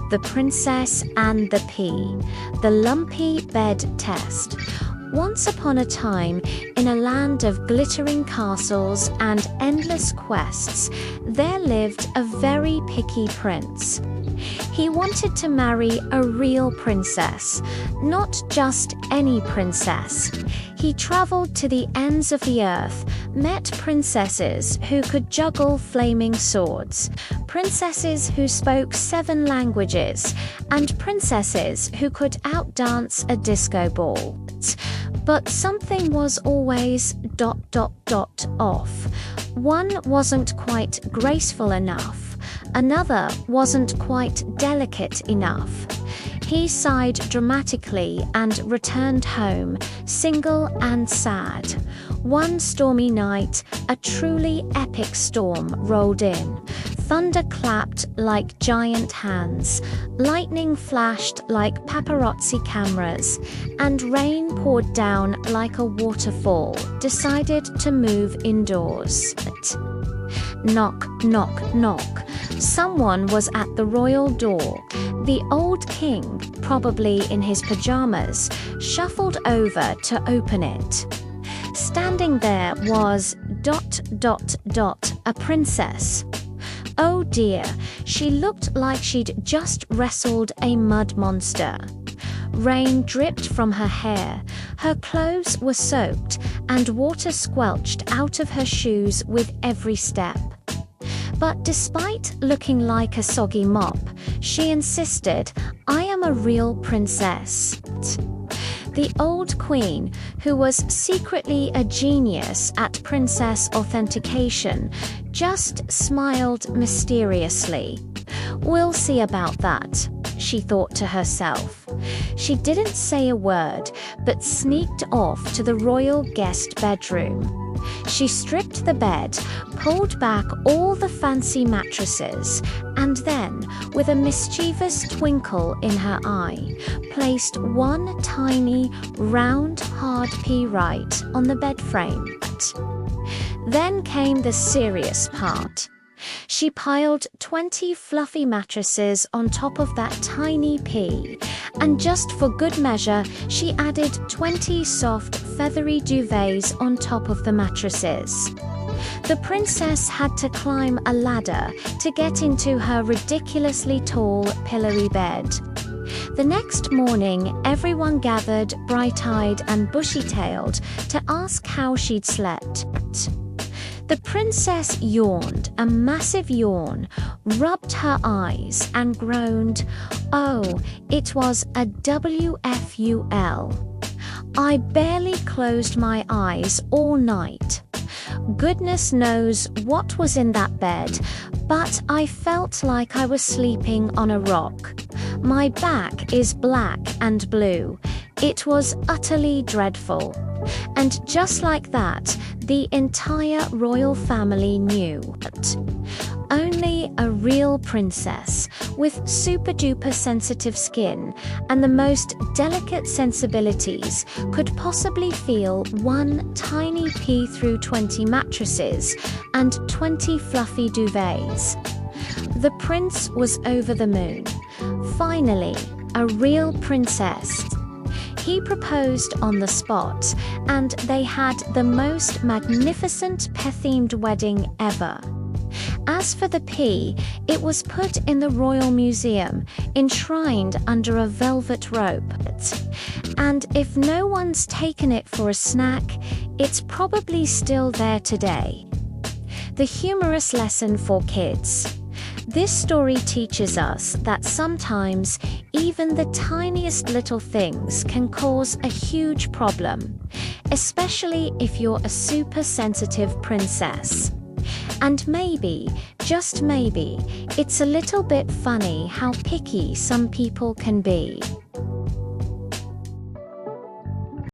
The Princess and the Pea, the Lumpy Bed Test. Once upon a time, in a land of glittering castles and endless quests, there lived a very picky prince. He wanted to marry a real princess, not just any princess. He traveled to the ends of the earth, met princesses who could juggle flaming swords, princesses who spoke 7 languages, and princesses who could outdance a disco ball. But something was always ... off. One wasn't quite graceful enough. Another wasn't quite delicate enough. He sighed dramatically and returned home, single and sad. One stormy night, a truly epic storm rolled in. Thunder clapped like giant hands, lightning flashed like paparazzi cameras, and rain poured down like a waterfall, decided to move indoors. Knock, knock, knock. Someone was at the royal door. The old king, probably in his pajamas, shuffled over to open it. Standing there was ... a princess. Oh dear, she looked like she'd just wrestled a mud monster. Rain dripped from her hair, her clothes were soaked, and water squelched out of her shoes with every step. But despite looking like a soggy mop, she insisted, "I am a real princess." The old queen, who was secretly a genius at princess authentication, just smiled mysteriously. "We'll see about that," she thought to herself. She didn't say a word, but sneaked off to the royal guest bedroom. She stripped the bed, pulled back all the fancy mattresses, and then, with a mischievous twinkle in her eye, placed one tiny, round, hard pea right on the bed frame. Then came the serious part. She piled 20 fluffy mattresses on top of that tiny pea, and just for good measure, she added 20 soft, feathery duvets on top of the mattresses. The princess had to climb a ladder to get into her ridiculously tall, pillowy bed. The next morning, everyone gathered, bright-eyed and bushy-tailed, to ask how she'd slept. The princess yawned, a massive yawn, rubbed her eyes and groaned, "Oh, it was a WFUL. I barely closed my eyes all night. Goodness knows what was in that bed, but I felt like I was sleeping on a rock. My back is black and blue. It was utterly dreadful." And just like that, the entire royal family knew that only a real princess with super-duper sensitive skin and the most delicate sensibilities could possibly feel one tiny pea through 20 mattresses and 20 fluffy duvets. The prince was over the moon. Finally, a real princess. He proposed on the spot, and they had the most magnificent pea-themed wedding ever. As for the pea, it was put in the Royal Museum, enshrined under a velvet rope. And if no one's taken it for a snack, it's probably still there today. The humorous lesson for kids. This story teaches us that sometimes even the tiniest little things can cause a huge problem, especially if you're a super sensitive princess. And maybe, just maybe, it's a little bit funny how picky some people can be.